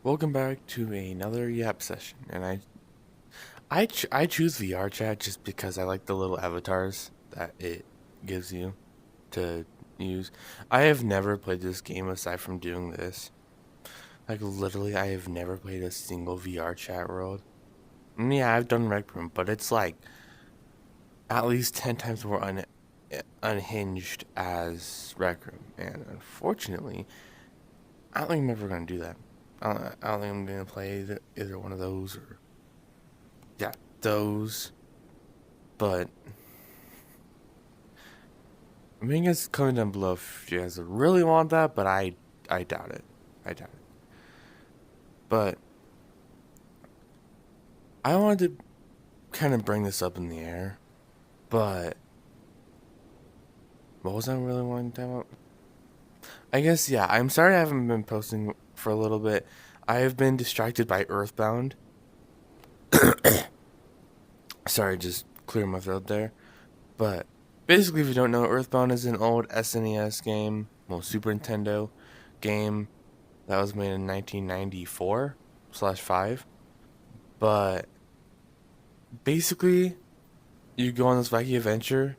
Welcome back to another Yap session, and I choose VR chat just because I like the little avatars that it gives you to use. I have never played this game aside from doing this. Like literally, I have never played a single VR chat world. Yeah, I've done Rec Room, but it's like at least 10 times more unhinged as Rec Room, and unfortunately, I don't think I'm ever gonna do that. I don't think I'm gonna play either one of those or yeah, those. But I mean, it's comment down below if you guys really want that. But I doubt it. I doubt it. But I wanted to kind of bring this up in the air. But what was I really wanting to talk about? I guess yeah. I'm sorry I haven't been posting for a little bit. I have been distracted by Earthbound. Sorry, just clear my throat there. But basically, if you don't know, Earthbound is an old SNES game, well, Super Nintendo game that was made in 1994/5. But basically, you go on this wacky adventure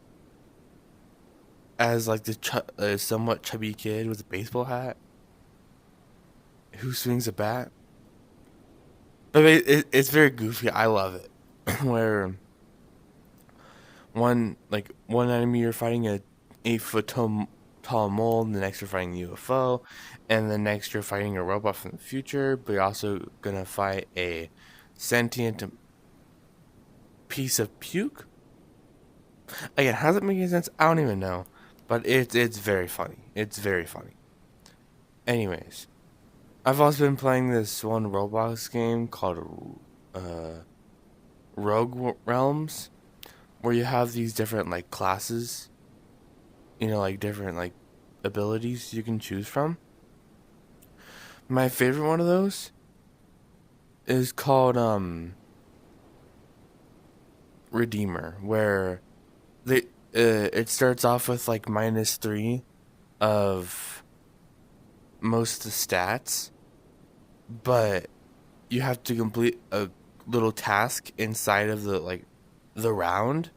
as like the somewhat chubby kid with a baseball hat who swings a bat. But it's very goofy. I love it. Where one enemy you're fighting a 8 foot tall mole, and the next you're fighting a UFO, and the next you're fighting a robot from the future, but you're also gonna fight a sentient piece of puke. Again, how does it make any sense? I don't even know, but it's very funny. It's very funny. Anyways, I've also been playing this one Roblox game called uh, Rogue Realms, where you have these different like classes, like different like abilities you can choose from. My favorite one of those is called Redeemer, where they it starts off with like -3 of most of the stats, but you have to complete a little task inside of the round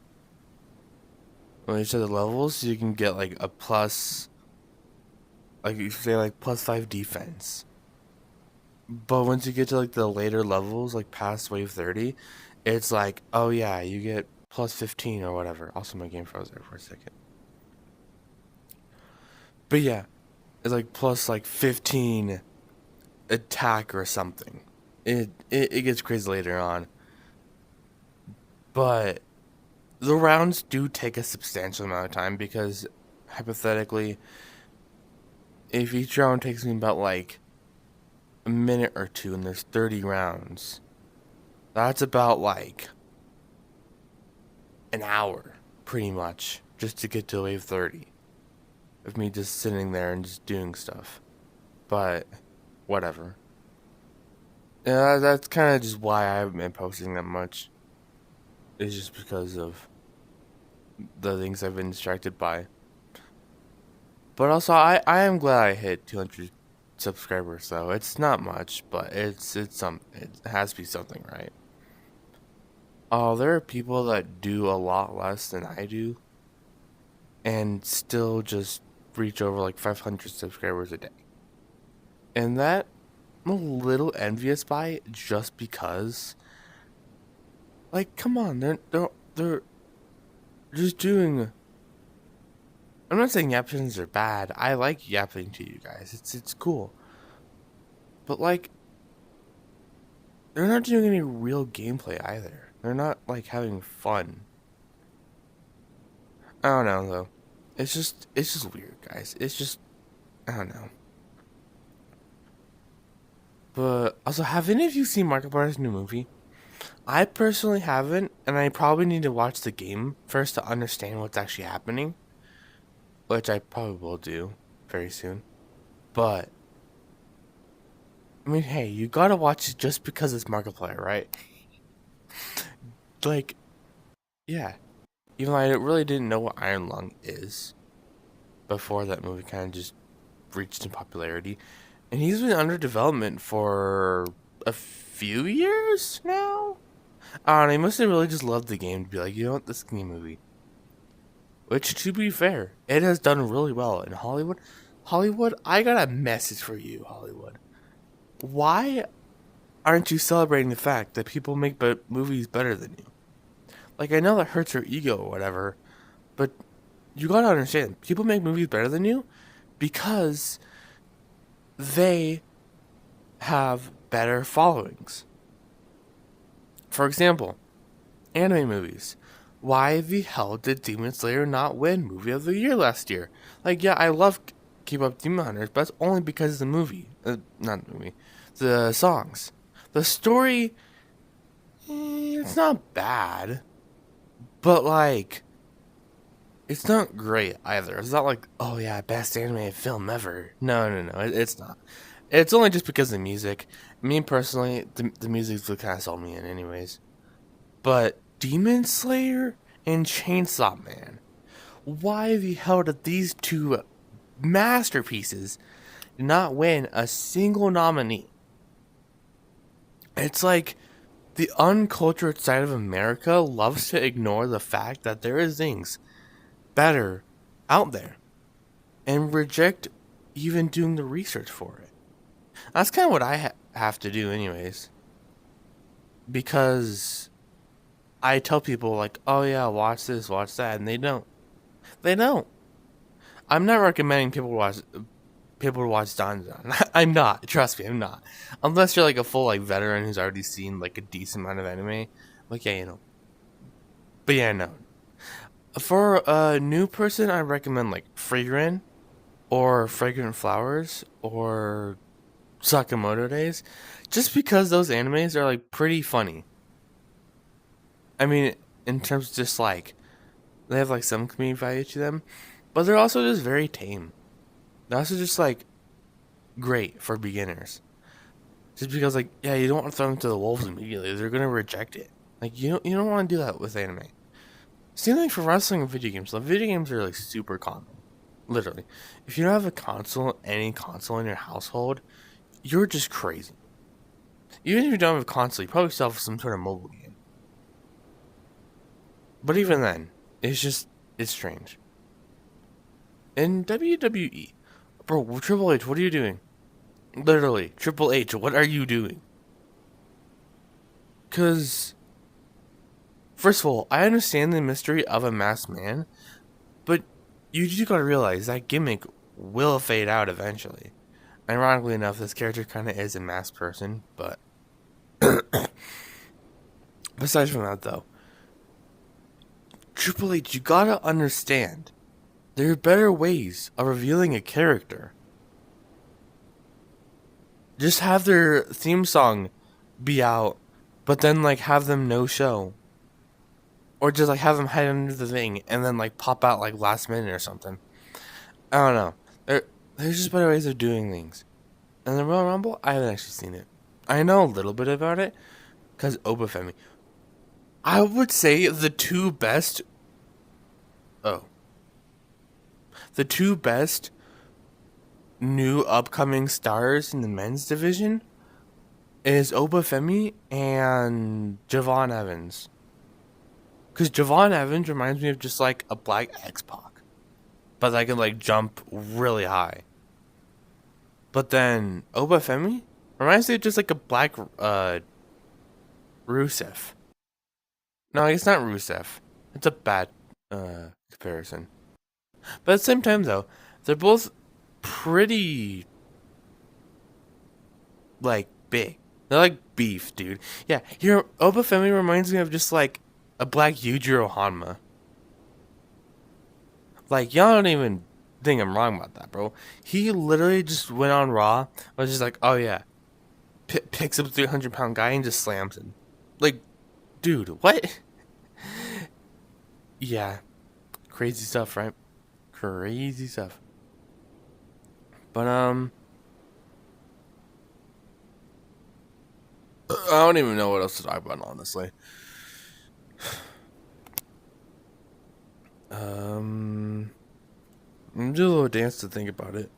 on each of the levels, so you can get like a plus, like you say, like +5 defense. But once you get to like the later levels, like past wave 30, it's like, oh yeah, you get +15 or whatever. Also, my game froze there for a second. But yeah, it's like plus like 15 attack or something. It gets crazy later on. But the rounds do take a substantial amount of time because hypothetically, if each round takes me about like a minute or two and there's 30 rounds, that's about like an hour pretty much just to get to wave 30 of me just sitting there and just doing stuff. But whatever. Yeah, that's kind of just why I haven't been posting that much. It's just because of the things I've been distracted by. But also, I am glad I hit 200 subscribers. So it's not much, but it has to be something, right? Oh, there are people that do a lot less than I do, and still just reach over like 500 subscribers a day, and that I'm a little envious by it just because, like, come on, they're just doing. I'm not saying yaptions are bad. I like yapping to you guys. It's cool. But like they're not doing any real gameplay either. They're not like having fun. I don't know though. It's just weird, guys. It's just I don't know. But also, have any of you seen Markiplier's new movie? I personally haven't, and I probably need to watch the game first to understand what's actually happening, which I probably will do very soon. But I mean, hey, you gotta watch it just because it's Markiplier, right? Like, yeah. Even though I really didn't know what Iron Lung is before that movie kind of just reached in popularity. And he's been under development for a few years now. I don't know, he must have really just loved the game to be like, you know what, this is a movie. Which, to be fair, it has done really well in Hollywood. Hollywood, I got a message for you, Hollywood. Why aren't you celebrating the fact that people make movies better than you? Like, I know that hurts your ego or whatever, but you gotta understand, people make movies better than you because they have better followings. For example, anime movies. Why the hell did Demon Slayer not win Movie of the Year last year? Like, yeah, I love Keep Up Demon Hunters, but that's only because of the movie. Not the movie. The songs. The story, it's not bad. But, like, it's not great either. It's not like, oh yeah, best animated film ever. No, no, no, it's not. It's only just because of the music. Me personally, the music's what kind of sold me in, anyways. But Demon Slayer and Chainsaw Man. Why the hell did these two masterpieces not win a single nominee? It's like the uncultured side of America loves to ignore the fact that there is things better out there and reject even doing the research for it. That's kind of what I have to do, anyways. Because I tell people, like, oh yeah, watch this, watch that, and they don't. They don't. I'm not recommending people to watch Danjan. I'm not. Trust me, I'm not. Unless you're like a full like veteran who's already seen like a decent amount of anime. Like, yeah, you know. But yeah, no. For a new person, I recommend like Frieren or Fragrant Flowers or Sakamoto Days, just because those animes are like pretty funny. I mean, in terms of just like they have like some comedic value to them, but they're also just very tame. They're also just like great for beginners. Just because like yeah, you don't want to throw them to the wolves immediately. They're gonna reject it. Like you don't want to do that with anime. Same thing for wrestling and video games. The video games are like super common. Literally. If you don't have a console, any console in your household, you're just crazy. Even if you don't have a console, you probably still have some sort of mobile game. But even then, it's strange. In WWE, bro, Triple H, what are you doing? Literally, Triple H, what are you doing? Because, first of all, I understand the mystery of a masked man, but you just gotta realize that gimmick will fade out eventually. Ironically enough, this character kind of is a masked person, but besides from that, though, Triple H, you gotta understand, there are better ways of revealing a character. Just have their theme song be out, but then like have them no show, or just like have them hide under the thing and then like pop out like last minute or something. I don't know. There's just better ways of doing things. And the Royal Rumble, I haven't actually seen it. I know a little bit about it because Obafemi. I would say the two best. Oh, the two best new upcoming stars in the men's division is Obafemi and Javon Evans. Because Javon Evans reminds me of just like a black X-Pac, but I can like jump really high. But then Obafemi reminds me of just like a black Rusev. No, it's not Rusev. It's a bad comparison. But at the same time, though, they're both pretty like big. They're like beef, dude. Yeah, here Obafemi reminds me of just like a black Yujiro Hanma. Like y'all don't even think I'm wrong about that, bro. He literally just went on Raw. Was just like, oh yeah, picks up a 300-pound guy and just slams him. Like, dude, what? Yeah, crazy stuff, right? Crazy stuff. But I don't even know what else to talk about, honestly. I'm do a little dance to think about it.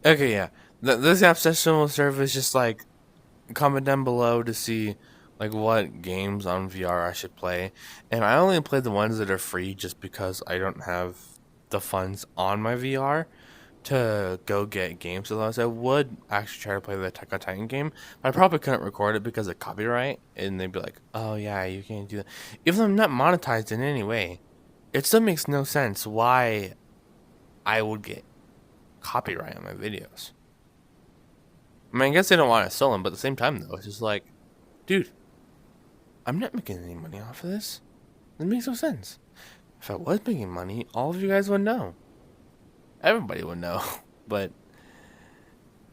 Okay, yeah. This app session will serve as just like comment down below to see like what games on VR I should play. And I only play the ones that are free just because I don't have the funds on my VR to go get games. Otherwise, I would actually try to play the Attack on Titan game. But I probably couldn't record it because of copyright, and they'd be like, "Oh yeah, you can't do that." Even though I'm not monetized in any way, it still makes no sense why I would get copyright on my videos. I mean, I guess they don't want to sell them, but at the same time, though, it's just like, dude, I'm not making any money off of this. It makes no sense. If I was making money, all of you guys would know. Everybody would know. But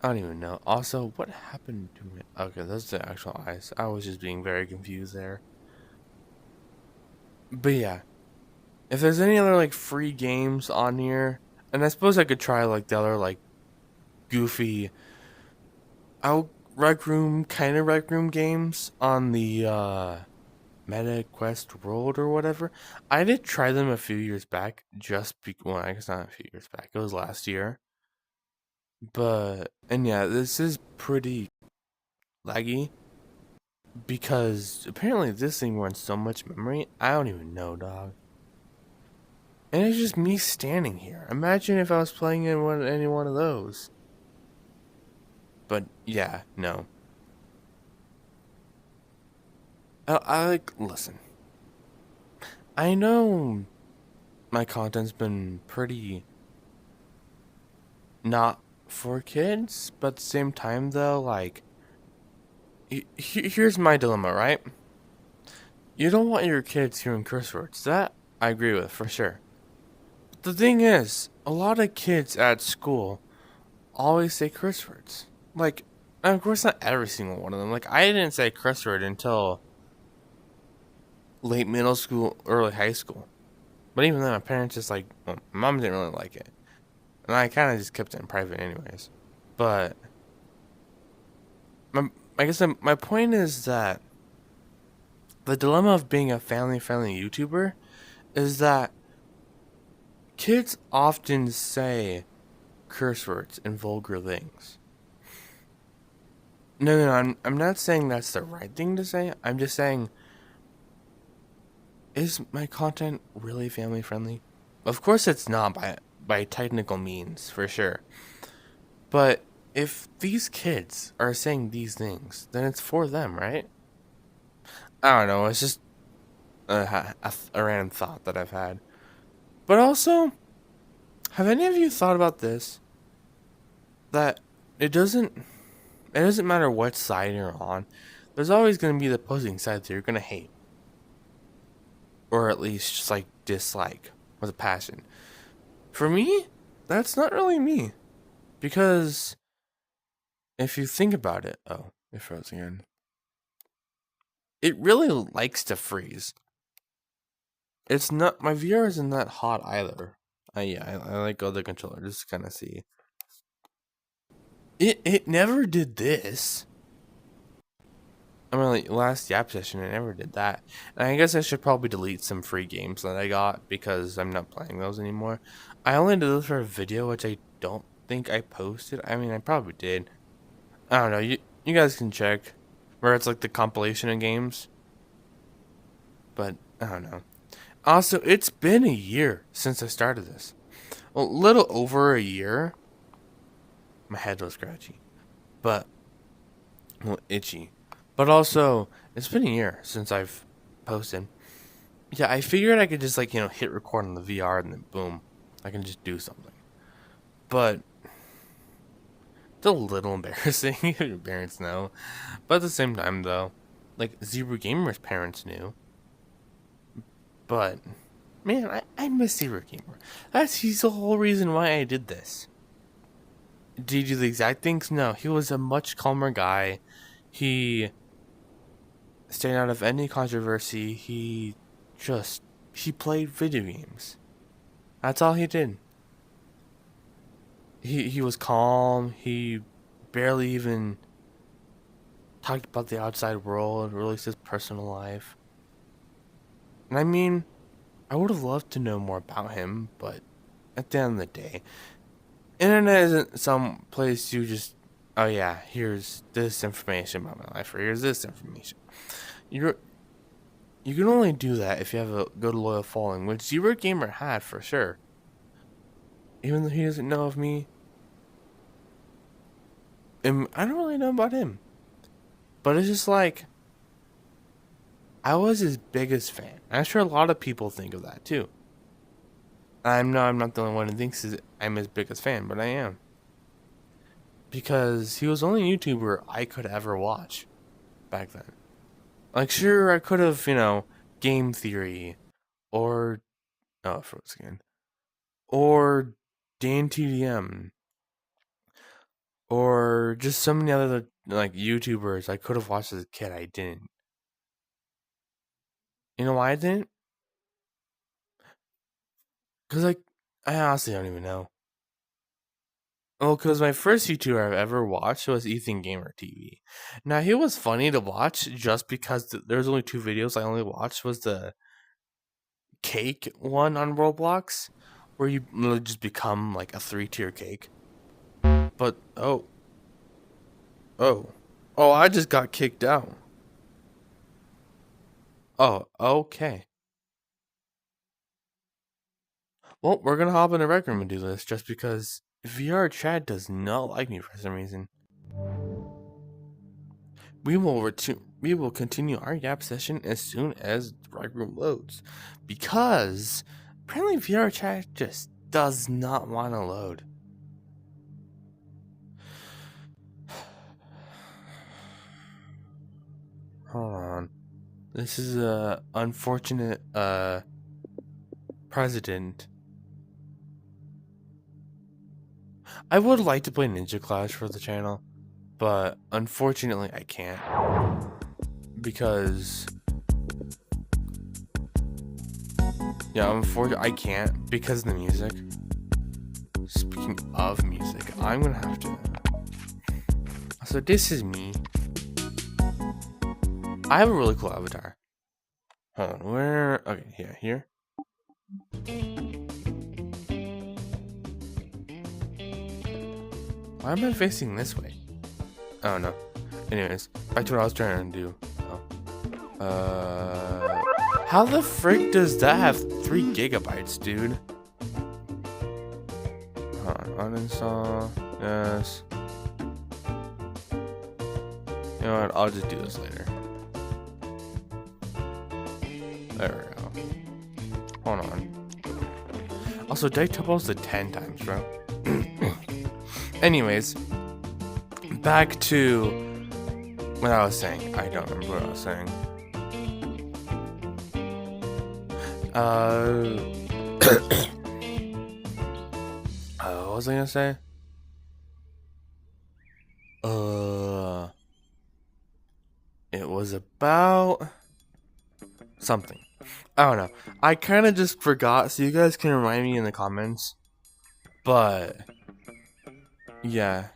I don't even know. Also, what happened to me? Okay, that's the actual eyes. I was just being very confused there. But yeah, if there's any other like free games on here, and I suppose I could try like the other like goofy out rec room kind of rec room games on the Meta Quest World or whatever. I did try them a few years back, well, I guess not a few years back. It was last year. But and yeah, this is pretty laggy because apparently this thing runs so much memory. I don't even know, dog. And it's just me standing here. Imagine if I was playing in any one of those. But yeah, no. I like listen. I know my content's been pretty not for kids, but at the same time though, like here's my dilemma, right? You don't want your kids hearing curse words. That I agree with for sure. The thing is, a lot of kids at school always say curse words. Like, and of course, not every single one of them. Like, I didn't say curse word until late middle school, early high school. But even then, my parents just like, well, my mom didn't really like it, and I kind of just kept it in private, anyways. But my, I guess my point is that the dilemma of being a family-friendly YouTuber is that kids often say curse words and vulgar things. No, I'm not saying that's the right thing to say. I'm just saying, is my content really family friendly? Of course it's not by technical means, for sure. But if these kids are saying these things, then it's for them, right? I don't know. It's just a random thought that I've had. But also, have any of you thought about this? That it doesn't it doesn't matter what side you're on. There's always going to be the opposing side that you're going to hate, or at least just like dislike with a passion. For me, that's not really me, because if you think about it, oh, it froze again. It really likes to freeze. It's not my VR isn't that hot either. I like go the controller just to kind of see. It never did this. I mean, like last Yap session, I never did that. And I guess I should probably delete some free games that I got because I'm not playing those anymore. I only did this for a video, which I don't think I posted. I mean, I probably did. I don't know. You guys can check where it's like the compilation of games. But I don't know. Also, it's been a year since I started this. A little over a year. My head was scratchy, but well, itchy. But also, it's been a year since I've posted. Yeah, I figured I could just like hit record on the VR and then boom, I can just do something. But it's a little embarrassing if your parents know. But at the same time, though, like Zebra Gamer's parents knew. But man, I miss Zebra Gamer. He's the whole reason why I did this. Did he do the exact things? No, he was a much calmer guy. He stayed out of any controversy. He played video games. That's all he did. He was calm. He barely even talked about the outside world, released his personal life. And I mean, I would have loved to know more about him, but at the end of the day, internet isn't some place you just, oh yeah, here's this information about my life, or here's this information. You can only do that if you have a good loyal following, which Zero Gamer had for sure. Even though he doesn't know of me, and I don't really know about him. But it's just like, I was his biggest fan. I'm sure a lot of people think of that too. I'm not the only one who thinks I'm his biggest fan, but I am. Because he was the only YouTuber I could ever watch back then. Like, sure, I could have, Game Theory, or, oh, froze again, or DanTDM, or just so many other, like, YouTubers I could have watched as a kid. I didn't. You know why I didn't? Because, like, I honestly don't even know. Well, because my first YouTuber I've ever watched was Ethan Gamer TV. Now, he was funny to watch just because there's only 2 videos I only watched. Was the cake one on Roblox, where you literally just become like a 3-tier cake. But, oh, I just got kicked out. Oh, okay. Well, we're gonna hop in the rec room and do this just because VR chat does not like me for some reason. We will continue our Yap session as soon as the rec room loads, because apparently VR chat just does not want to load. Hold on. This is a unfortunate president. I would like to play Ninja Clash for the channel, but unfortunately I can't. Because I can't because of the music. Speaking of music, I'm gonna have to. So this is me. I have a really cool avatar. Hold on, where? Okay, yeah, here. Why am I facing this way? Oh no. Anyways, back to what I was trying to do. How the frick does that have 3 gigabytes, dude? Hold on, uninstall. Yes. You know what? I'll just do this later. There we go. Hold on. Also, Daytopos the 10 times, bro. Anyways, back to what I was saying. I don't remember what I was saying. What was I gonna say? It was about something. I don't know. I kind of just forgot, so you guys can remind me in the comments. But yeah,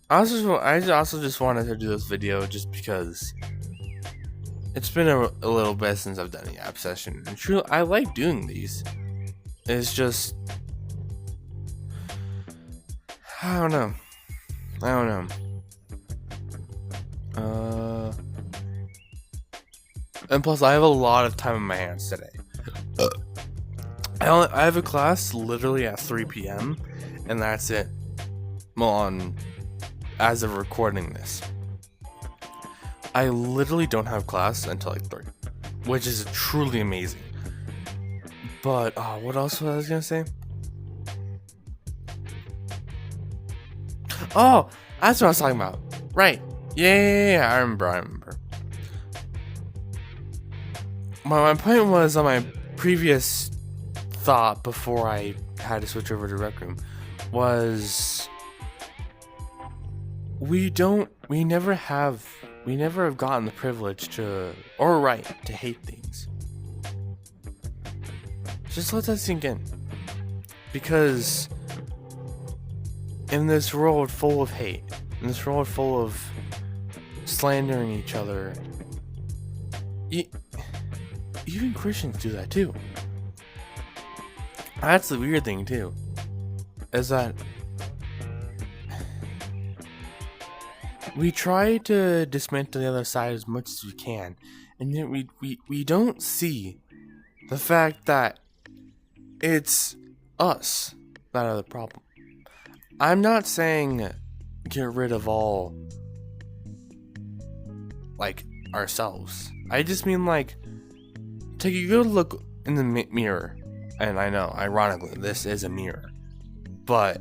I also just wanted to do this video just because it's been a little bit since I've done a Yap session. And truly, I like doing these. It's just, I don't know. And plus, I have a lot of time on my hands today. I have a class literally at 3 p.m. and that's it. Well, as of recording this, I literally don't have class until like 3, which is truly amazing. But what else was I gonna say? Oh, that's what I was talking about. Right? Yeah. I remember. My point was on my previous thought before I had to switch over to Rec Room was we never have gotten the privilege to, or right to, hate things. Just let that sink in. Because in this world full of hate, in this world full of slandering each other, even Christians do that too. That's the weird thing too. is that we try to dismantle the other side as much as we can, and yet we don't see the fact that it's us that are the problem. I'm not saying get rid of all, like, ourselves. I just mean, like, take a good look in the mirror. And I know, ironically, this is a mirror. But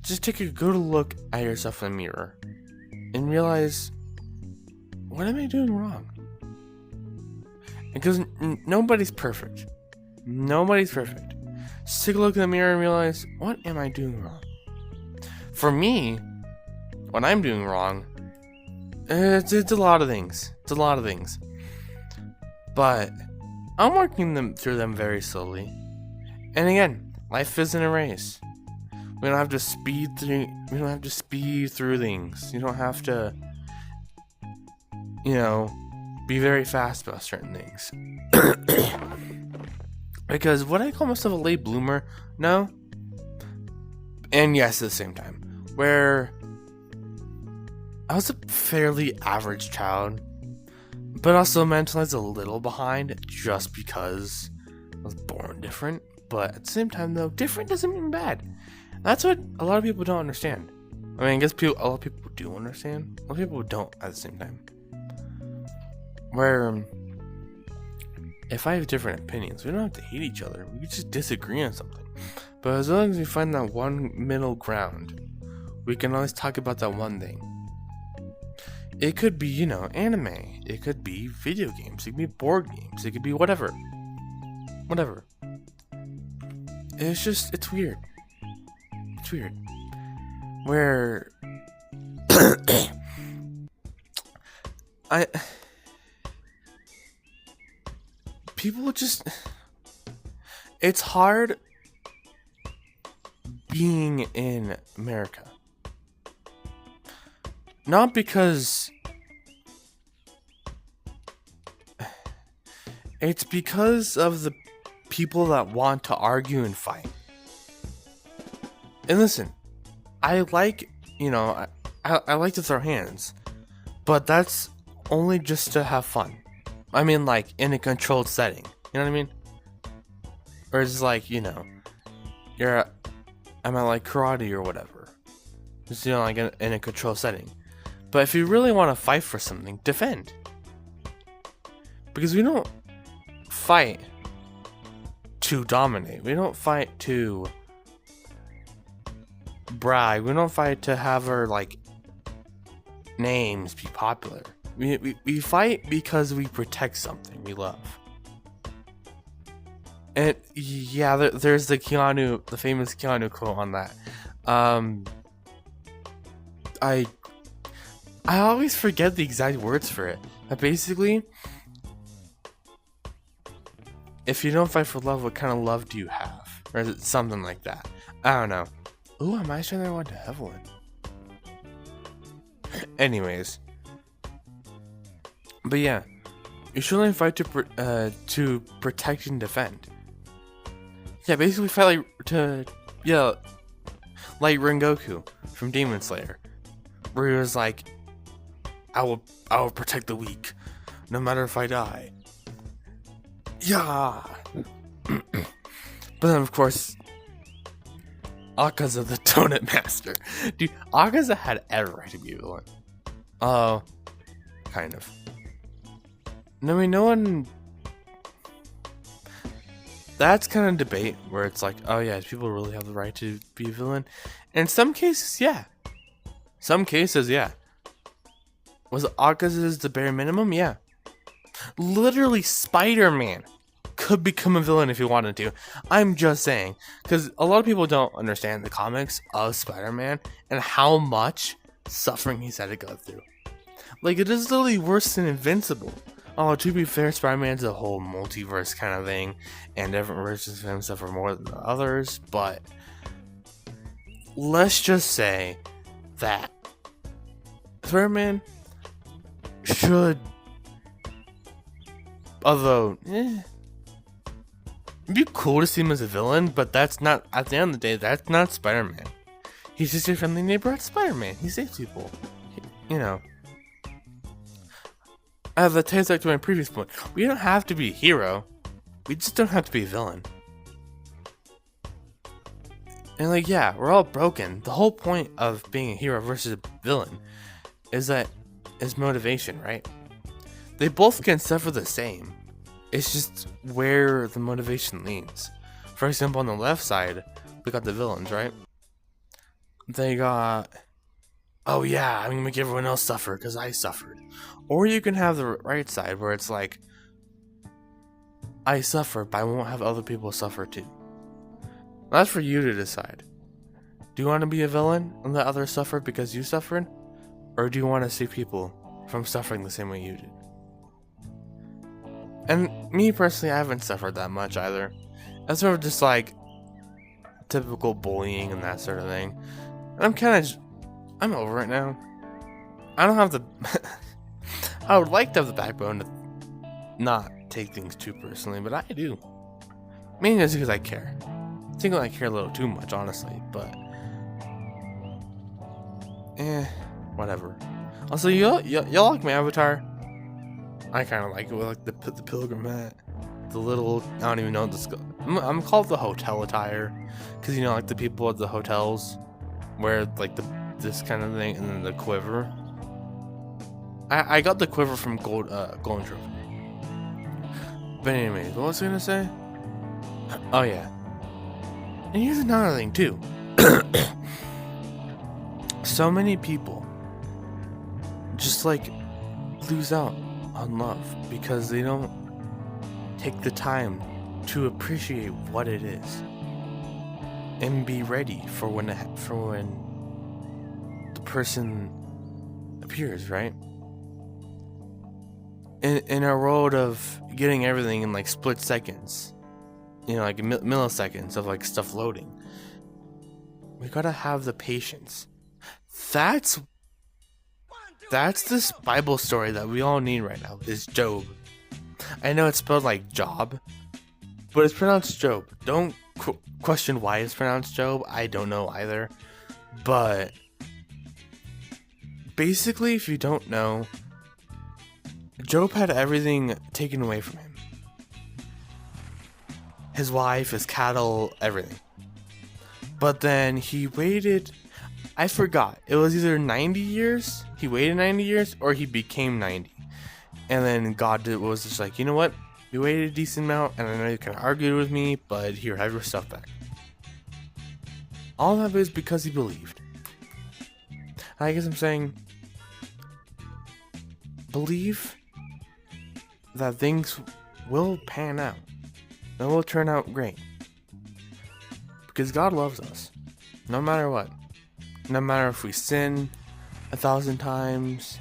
just take a good look at yourself in the mirror and realize, what am I doing wrong? Because nobody's perfect. Nobody's perfect. Just take a look in the mirror and realize, what am I doing wrong? For me, what I'm doing wrong, it's a lot of things. It's a lot of things. But I'm working through them very slowly. And again, life isn't a race. We don't have to speed through. We don't have to speed through things. You don't have to, be very fast about certain things. Because would I call myself a late bloomer? No. And yes, at the same time. Where I was a fairly average child, but also mentally a little behind just because I was born different. But at the same time, though, different doesn't mean bad. That's what a lot of people don't understand. I mean, I guess a lot of people do understand. A lot of people don't at the same time. Where, if I have different opinions, we don't have to hate each other. We can just disagree on something. But as long as we find that one middle ground, we can always talk about that one thing. It could be, anime. It could be video games. It could be board games. It could be whatever. Whatever. It's weird. It's weird. Where people just, it's hard being in America. Not because it's because of the people that want to argue and fight. And listen, I like, I like to throw hands, but that's only just to have fun. I mean, like, in a controlled setting. You know what I mean? Or it's like, I'm at, like, karate or whatever. Just, like, in a controlled setting. But if you really want to fight for something, defend. Because we don't fight to dominate. We don't fight to brag. We don't fight to have our, like, names be popular. We fight because we protect something we love. And yeah, there's the famous Keanu quote on that. I always forget the exact words for it. But basically, if you don't fight for love, what kind of love do you have? Or is it something like that? I don't know. Ooh, I might sure I want to have one. Anyways. But yeah, you should only fight to protect and defend. Yeah, basically fight like Rengoku from Demon Slayer, where he was like, I will protect the weak, no matter if I die. Yeah. But then of course, Akaza the Donut Master. Dude, Akaza had every right to be a villain. Kind of. I mean, no one. That's kind of debate where it's like, oh yeah, do people really have the right to be a villain? And in some cases, yeah. Some cases, yeah. Was Akaza's the bare minimum? Yeah. Literally, Spider-Man could become a villain if he wanted to. I'm just saying, because a lot of people don't understand the comics of Spider-Man and how much suffering he's had to go through. Like, it is literally worse than Invincible. Oh, to be fair, Spider-Man's a whole multiverse kind of thing, and different versions of him suffer more than the others, but let's just say that Spider-Man should, although, It'd be cool to see him as a villain, but that's not, at the end of the day, that's not Spider-Man. He's just your friendly neighborhood Spider-Man. He saves people. You know. That takes back to my previous point. We don't have to be a hero. We just don't have to be a villain. And like, yeah, we're all broken. The whole point of being a hero versus a villain is motivation, right? They both can suffer the same. It's just where the motivation leans. For example, on the left side, we got the villains, right? They got, oh yeah, I'm gonna make everyone else suffer because I suffered. Or you can have the right side where it's like, I suffer, but I won't have other people suffer too. That's for you to decide. Do you want to be a villain and let others suffer because you suffered? Or do you want to save people from suffering the same way you did? And me personally, I haven't suffered that much either. It's sort of just like typical bullying and that sort of thing. And I'm over it now. I don't have the... I would like to have the backbone to not take things too personally, but I do. Mainly just because I care. I think I care a little too much, honestly, but... whatever. Also, y'all like my avatar? I kind of like it with like the pilgrim hat. The little, I don't even know what this... I'm called the hotel attire. Because, you know, like the people at the hotels wear like this kind of thing, and then the quiver. I got the quiver from Golden Trophy. But anyways, what was I gonna say? Oh yeah. And here's another thing too. So many people just like lose out on love because they don't take the time to appreciate what it is and be ready for when the person appears, right? In a world of getting everything in like split seconds, you know, like milliseconds of like stuff loading, we gotta have the patience. That's this Bible story that we all need right now, is Job. I know it's spelled like Job, but it's pronounced Job. Don't question why it's pronounced Job. I don't know either. But basically, if you don't know, Job had everything taken away from him. His wife, his cattle, everything. But then he waited, I forgot, it was either 90 years, he waited 90 years, or he became 90. And then God was just like, you know what, you waited a decent amount, and I know you kind of argued with me, but here, have your stuff back. All that is because he believed. I guess I'm saying, believe that things will pan out. They will turn out great. Because God loves us. No matter what. No matter if we sin 1,000 times.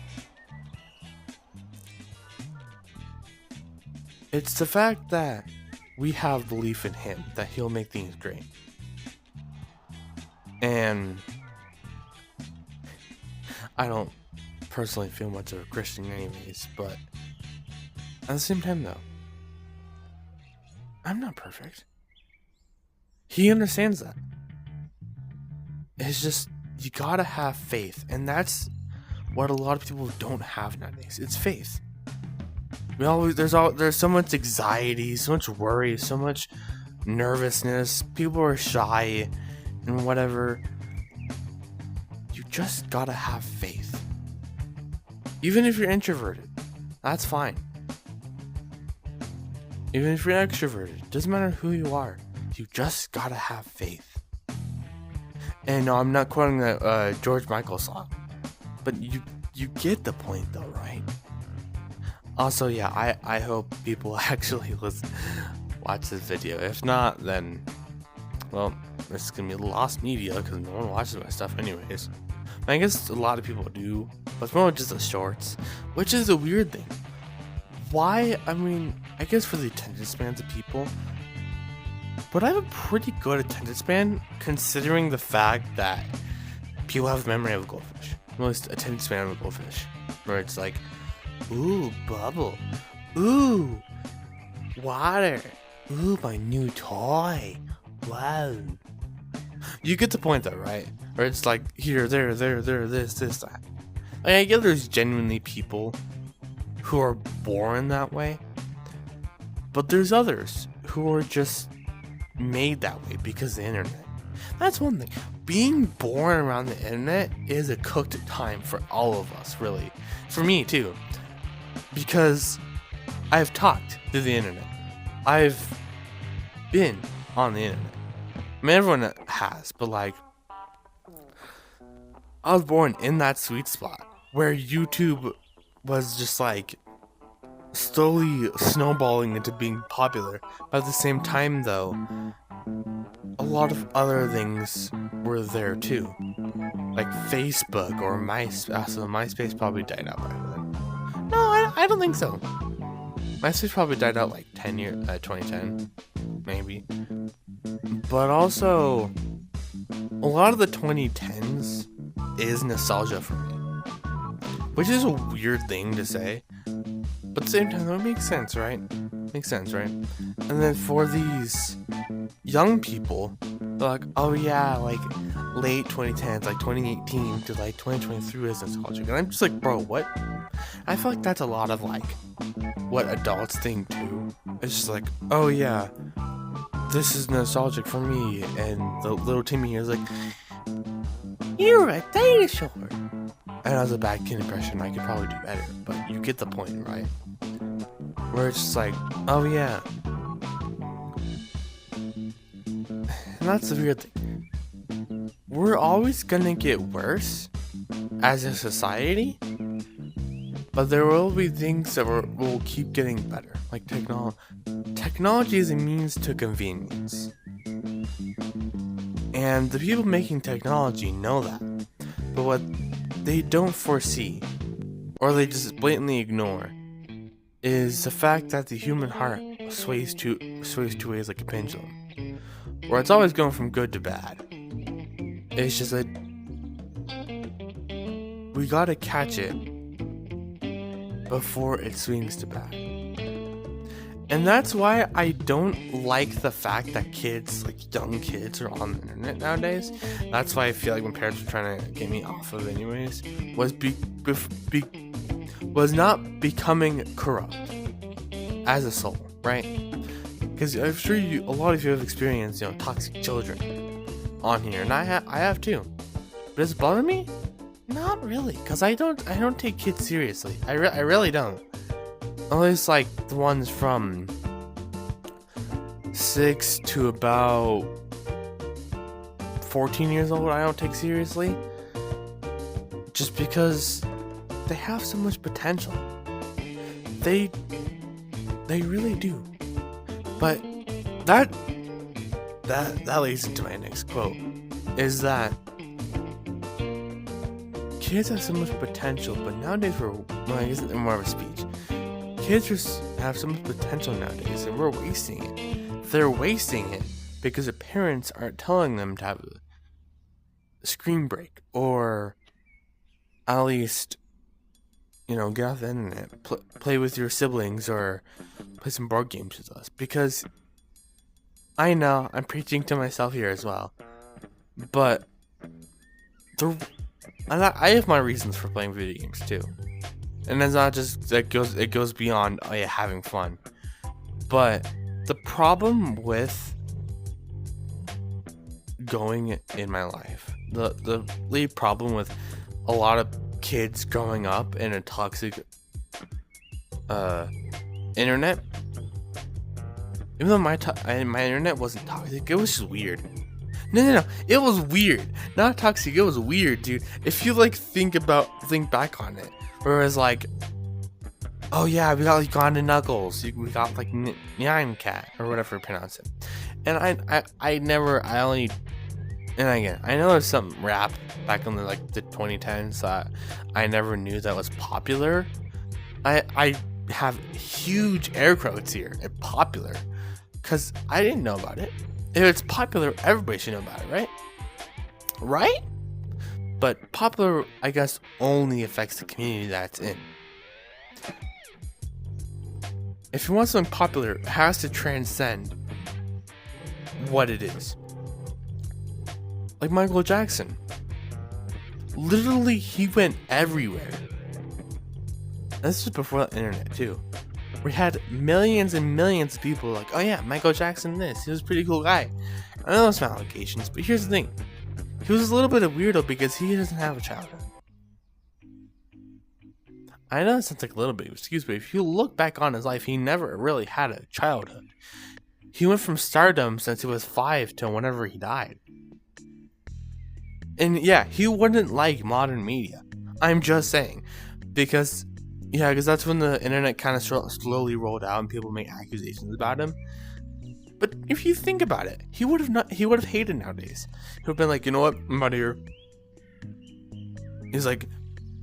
It's the fact that we have belief in Him. That He'll make things great. And I don't personally feel much of a Christian anyways, but at the same time though, I'm not perfect. He understands that. It's just, you gotta have faith, and that's what a lot of people don't have nowadays. It's faith. There's so much anxiety, so much worry, so much nervousness. People are shy and whatever. You just gotta have faith. Even if you're introverted, that's fine. Even if you're extroverted, doesn't matter who you are. You just gotta have faith. And no, I'm not quoting the George Michael song, but you get the point though, right? Also, yeah, I hope people actually watch this video. If not, then, well, it's gonna be lost media because no one watches my stuff anyways. I guess a lot of people do, but it's more just the shorts, which is a weird thing. Why? I mean, I guess for the attention spans of people, but I have a pretty good attention span considering the fact that people have the memory of a goldfish. Most attention span of a goldfish, where it's like, ooh, bubble, ooh, water, Ooh, my new toy. Wow. You get the point though, right? Or it's like here, there, this, that. I get there's genuinely people who are born that way, but there's others who are just made that way because of the internet. That's one thing. Being born around the internet is a cooked time for all of us, really. For me too. Because I've talked to the internet. I've been on the internet. I mean, everyone has, but like, I was born in that sweet spot where YouTube was just like slowly snowballing into being popular. But at the same time, though, a lot of other things were there too, like Facebook or MySpace. So MySpace probably died out by then. No, I don't think so. MySpace probably died out like 2010, maybe. But also, a lot of the 2010s is nostalgia for me, which is a weird thing to say, but at the same time, that makes sense, right? Makes sense, right? And then for these young people, they're like, oh yeah, like late 2010s, like 2018 to like 2023 is nostalgic. And I'm just like, bro, what? I feel like that's a lot of like what adults think too. It's just like, oh yeah, this is nostalgic for me. And the little Timmy here is like, you're a dinosaur. And as a bad kid impression, I could probably do better, but you get the point, right? Where it's just like, oh yeah. And that's the weird thing. We're always gonna get worse as a society, but there will be things that will keep getting better. Like technology is a means to convenience. And the people making technology know that. But what they don't foresee, or they just blatantly ignore, is the fact that the human heart sways two ways like a pendulum, where it's always going from good to bad. It's just that we gotta catch it before it swings to bad. And that's why I don't like the fact that kids, like young kids, are on the internet nowadays. That's why I feel like when parents were trying to get me off of it anyways, was not becoming corrupt as a soul, right? Because I'm sure a lot of you have experienced, toxic children on here, and I have too. But does it bother me? Not really, because I don't take kids seriously. I really don't. Unless like the ones from 6 to about 14 years old, I don't take seriously. Just because they have so much potential. They really do. But that leads into my next quote, is that kids have so much potential, but nowadays I guess it's more of a speech. Kids just have so much potential nowadays, and we're wasting it. They're wasting it because the parents aren't telling them to have a screen break, or at least, get off the internet, play with your siblings, or play some board games with us. Because I know I'm preaching to myself here as well, but I have my reasons for playing video games too. And it's not just it goes beyond having fun. But the problem with going in my life, the lead problem with a lot of kids growing up in a toxic internet, even though my internet wasn't toxic, it was just weird. No, it was weird, not toxic. It was weird, dude. If you think back on it. Whereas oh yeah, we got like Gonda Knuckles, we got like Nyan Cat or whatever you pronounce it, and I know there's some rap back in the 2010s that I never knew that was popular. I have huge air quotes here at popular, because I didn't know about it. If it's popular, everybody should know about it, right? But popular, I guess, only affects the community that it's in. If you want something popular, it has to transcend what it is. Like Michael Jackson. Literally, he went everywhere. This was before the internet, too. We had millions and millions of people like, oh yeah, Michael Jackson this. He was a pretty cool guy. I know some allegations, but here's the thing. He was a little bit of weirdo because he doesn't have a childhood. I know it sounds like a little bit of excuse, but if you look back on his life, he never really had a childhood. He went from stardom since he was 5 to whenever he died. And yeah, he wouldn't like modern media. I'm just saying. Because that's when the internet kind of slowly rolled out and people make accusations about him. But if you think about it, he would have hated nowadays. He would have been like, you know what, I'm out of here. He's like,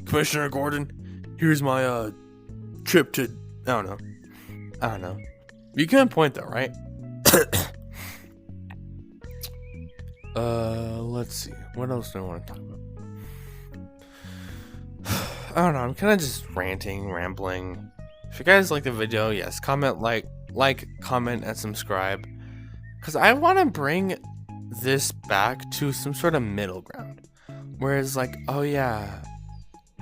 Commissioner Gordon, here's my trip to, I don't know. You can point though, right? Let's see. What else do I want to talk about? I don't know. I'm kind of just rambling. If you guys like the video, yes, comment, like, comment, and subscribe. Because I want to bring this back to some sort of middle ground. Where it's like, oh yeah,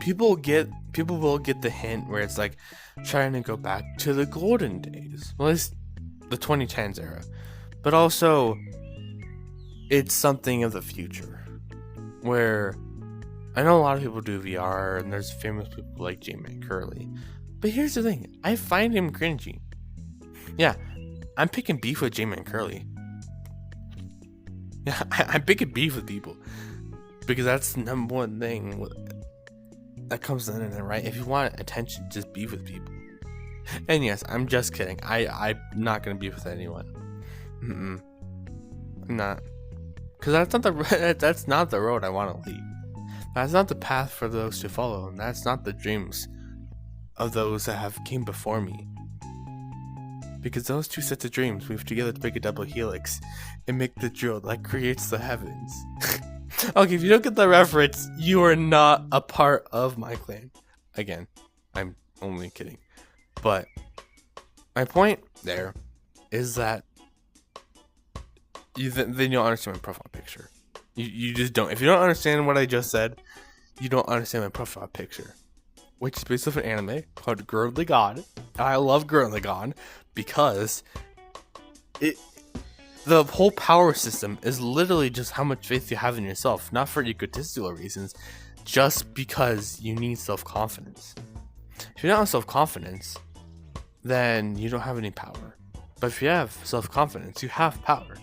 people will get the hint where it's like trying to go back to the golden days. Well, at least the 2010s era. But also, it's something of the future. Where I know a lot of people do VR, and there's famous people like J-Man Curly. But here's the thing, I find him cringy. Yeah, I'm picking beef with J-Man Curly. Yeah, I'm picking beef with people. Because that's the number one thing that comes to the internet, right? If you want attention, just beef with people. And yes, I'm just kidding. I'm not going to beef with anyone. I'm not. Because that's not the road I want to lead. That's not the path for those to follow, and that's not the dreams of those that have came before me. Because those two sets of dreams move together to make a double helix and make the drill that creates the heavens. Okay, if you don't get the reference, you are not a part of my clan. Again, I'm only kidding. But my point there is that then you don't understand my profile picture. You just don't. If you don't understand what I just said, you don't understand my profile picture, which is based off an anime called Gurren Lagann. I love Gurren Lagann because the whole power system is literally just how much faith you have in yourself, not for egotistical reasons, just because you need self-confidence. If you don't have self-confidence, then you don't have any power. But if you have self-confidence, you have power.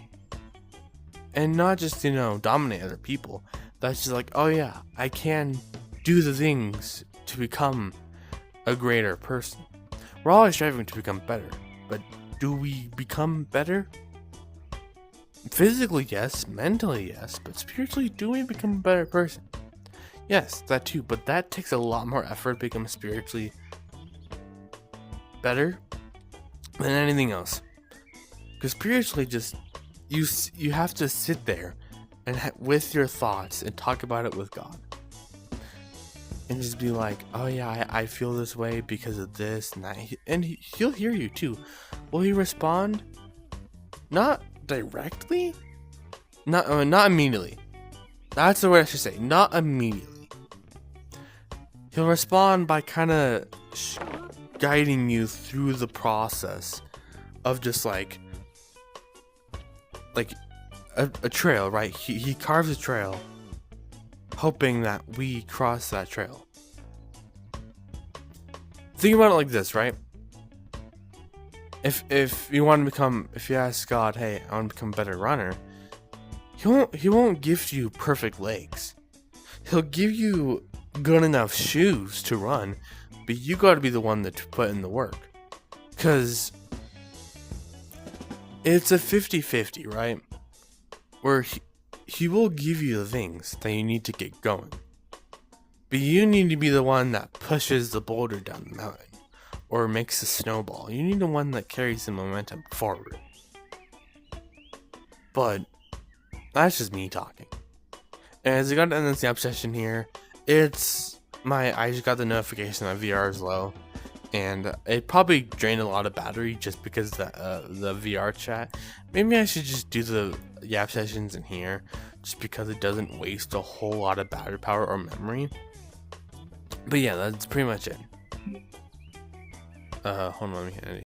And not just, dominate other people. That's just like, oh yeah, I can do the things to become a greater person. We're always striving to become better. But do we become better? Physically, yes. Mentally, yes. But spiritually, do we become a better person? Yes, that too. But that takes a lot more effort to become spiritually better than anything else. Because spiritually, just you have to sit there and with your thoughts and talk about it with God. And just be like, oh yeah, I feel this way because of this and that. And he'll hear you too. Will he respond? Not directly? Not immediately. That's the word I should say. Not immediately. He'll respond by kind of guiding you through the process of just like a trail, right? He carves a trail hoping that we cross that trail. Think about it like this, right? If you ask God, hey, I want to become a better runner, he won't gift you perfect legs. He'll give you good enough shoes to run, but you got to be the one that put in the work. Cause it's a 50-50, right? Where he will give you the things that you need to get going. But you need to be the one that pushes the boulder down the mountain. Or makes a snowball. You need the one that carries the momentum forward. But that's just me talking. And as I got to end this snap session here, I just got the notification that VR is low. and it probably drained a lot of battery just because the VR chat. Maybe I should just do the Yap sessions in here, just because it doesn't waste a whole lot of battery power or memory. But yeah, that's pretty much it. Hold on, let me